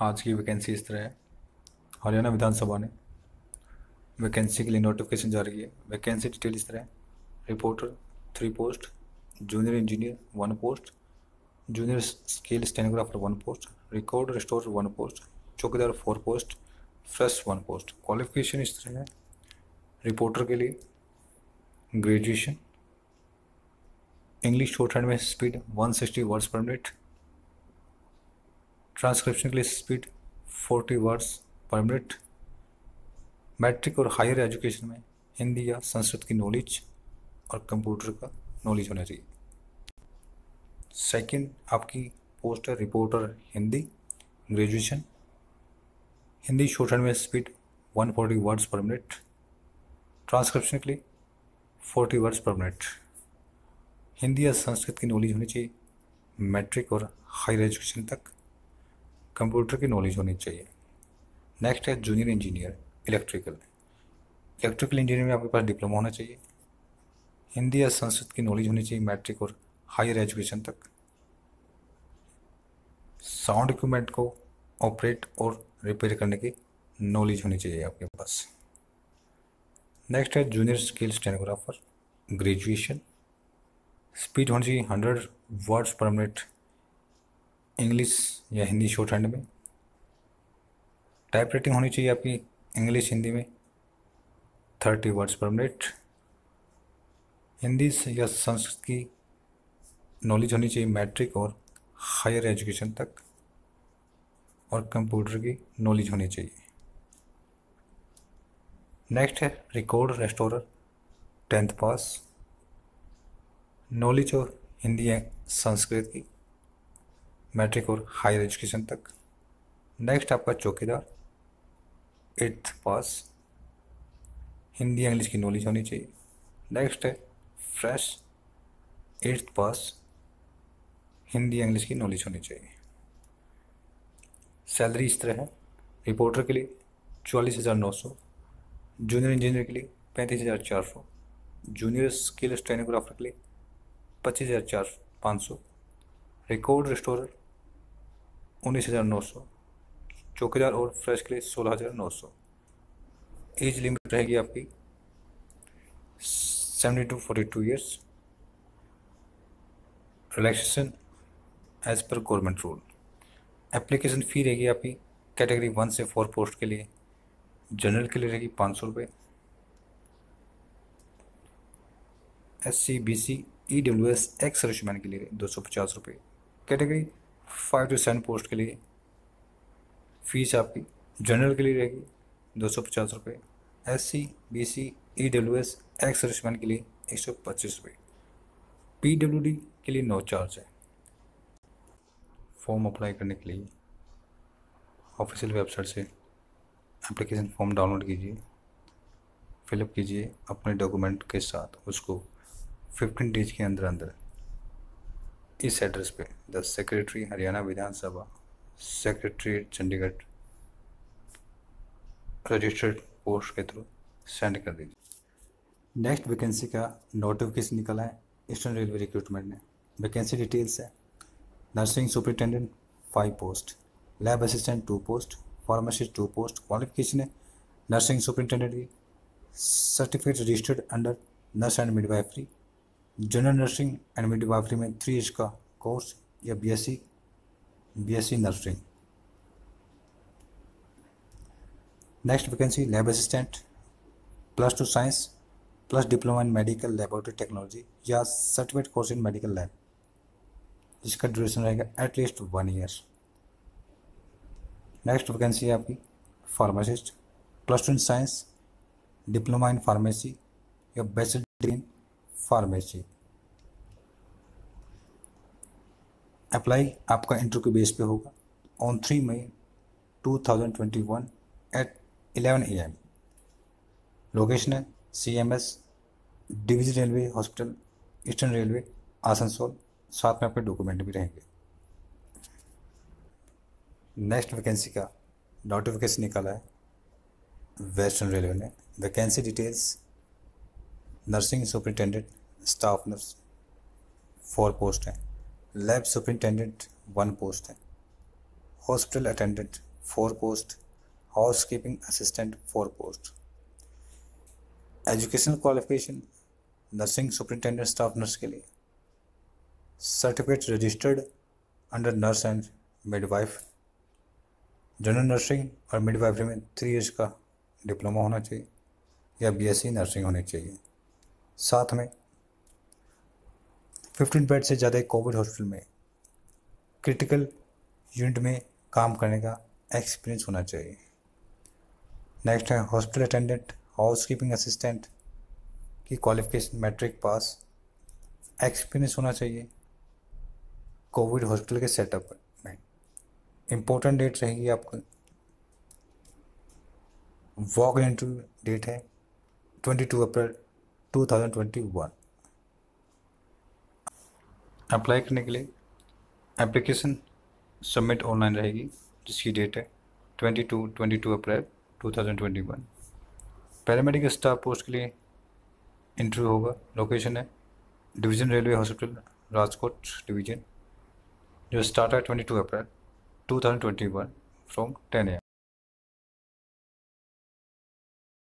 आज की वैकेंसी इस तरह है। हरियाणा विधानसभा ने वैकेंसी के लिए नोटिफिकेशन जारी है। वैकेंसी डिटेल इस तरह है। Reporter 3 post, junior engineer 1 post, junior scale stenographer 1 post, record restore 1 post, चौकीदार 4 पोस्ट, फ्रेश 1 पोस्ट। क्वालिफिकेशन इस तरह है। रिपोर्टर के लिए ग्रेजुएशन, इंग्लिश शॉर्ट हैंड में speed 160 words per minute, transcription के लिए speed 40 words per minute, matric और हायर एजुकेशन में हिंदी या संस्कृत की नॉलेज और कंप्यूटर का नॉलेज होना चाहिए। सेकंड आपकी पोस्ट है reporter Hindi, graduation, Hindi shorthand में speed 140 words per minute, transcription के लिए 40 वर्ड्स पर मिनट, हिंदी या संस्कृत की नॉलेज होनी चाहिए, मैट्रिक और हायर एजुकेशन तक, कंप्यूटर की नॉलेज होनी चाहिए। नेक्स्ट है जूनियर इंजीनियर इलेक्ट्रिकल इंजीनियर में आपके पास डिप्लोमा होना चाहिए, हिंदी या संस्कृत की नॉलेज होनी चाहिए, मैट्रिक और हायर एजुकेशन तक, साउंड इक्विपमेंट को ऑपरेट और रिपेयर करने की नॉलेज होनी चाहिए आपके पास। नेक्स्ट है junior scale stenographer, graduation, speed होनी चाहिए 100 वर्ड्स पर मिनट इंग्लिश या हिंदी शॉर्ट हैंड में, टाइप राइटिंग होनी चाहिए आपकी इंग्लिश हिंदी में 30 वर्ड्स पर मिनट, हिंदी या संस्कृत की नॉलेज होनी चाहिए, मैट्रिक और हायर एजुकेशन तक, और कंप्यूटर की नॉलेज होनी चाहिए। नेक्स्ट है रिकॉर्ड रेस्टोरर 10th पास, नॉलेज और हिंदी या संस्कृत की, मैट्रिक और हायर एजुकेशन तक। नेक्स्ट आपका चौकीदार 8th पास, हिंदी इंग्लिश की नॉलेज होनी चाहिए। नेक्स्ट है फ्रेश 8th पास, हिंदी इंग्लिश की नॉलेज होनी चाहिए। सैलरी इस तरह है। रिपोर्टर के लिए 44,900, जूनियर इंजीनियर के लिए 35,400, जूनियर स्किल स्टेनोग्राफर के लिए 25,500, रिकॉर्ड रिस्टोरर 19,900, चौकीदार और फ्रेश के लिए 16,900। एज लिमिट रहेगी आपकी 70 to 42 ईयर्स। रिलैक्सेशन एज पर गवर्नमेंट रूल। एप्लीकेशन फ़ी रहेगी आपकी कैटेगरी 1 से 4 पोस्ट के लिए, जनरल के लिए रहेगी 500 रुपये, SC BC EWS ex serviceman के लिए 250 रुपये, कैटेगरी 5 to 7 पोस्ट के लिए फीस आपकी जनरल के लिए रहेगी 250 रुपये, SC BC EWS ex serviceman के लिए 125 रुपये, PWD के लिए नो चार्ज है। फॉर्म अप्लाई करने के लिए ऑफिशियल वेबसाइट से एप्लीकेशन फॉर्म डाउनलोड कीजिए, फिलअप कीजिए अपने डॉक्यूमेंट के साथ, उसको 15 डेज के अंदर अंदर इस एड्रेस पे the secretary Haryana Vidhan Sabha secretariat Chandigarh registered post के थ्रू सेंड कर दीजिए। नेक्स्ट वैकेंसी का नोटिफिकेशन निकला है ईस्टर्न रेलवे रिक्रूटमेंट ने। वैकेंसी डिटेल्स है। Nursing superintendent 5 post, lab assistant 2 post, pharmacist 2 post. Qualification है नर्सिंग सुपरिटेंडेंट की certificate registered under nurse and midwifery, general nursing and midwifery में 3 ईयर्स का कोर्स या BSc nursing. Next vacancy lab assistant +2 science plus diploma in medical laboratory technology या certificate course in medical lab, जिसका duration रहेगा at least 1 year. Next vacancy है आपकी pharmacist +2 in science, diploma in pharmacy या bachelor degree in pharmacy. Apply आपका interview base पे होगा on 3 May 2021 at 11 AM। Location है CMS division railway hospital eastern railway Asansol. साथ में आपके डॉक्यूमेंट भी रहेंगे। नेक्स्ट वैकेंसी का नोटिफिकेशन निकाला है वेस्टर्न रेलवे ने। Vacancy details nursing superintendent staff nurse 4 post हैं, लैब सुपरिटेंडेंट 1 पोस्ट है, hospital attendant 4 post, house keeping assistant 4 post. Educational qualification nursing superintendent staff nurse के लिए certificate registered under nurse and midwife. General nursing और midwifery में 3 years का diploma होना चाहिए या बीएससी नर्सिंग होनी चाहिए। साथ में 15 बेड से ज़्यादा कोविड हॉस्पिटल में क्रिटिकल यूनिट में काम करने का एक्सपीरियंस होना चाहिए। नेक्स्ट है hospital attendant house keeping assistant की क्वालिफिकेशन मैट्रिक पास, एक्सपीरियंस होना चाहिए कोविड हॉस्पिटल के सेटअप में। इम्पोर्टेंट डेट रहेगी आपको, वॉक इन इंटरव्यू डेट है 22 अप्रैल 2021। अप्लाई करने के लिए एप्लीकेशन सबमिट ऑनलाइन रहेगी जिसकी डेट है 22 अप्रैल 2021। पैरामेडिकल स्टाफ पोस्ट के लिए इंटरव्यू होगा। लोकेशन है division railway hospital Rajkot division, जो स्टार्ट है 22 अप्रैल 2021 फ्रॉम 10 AM।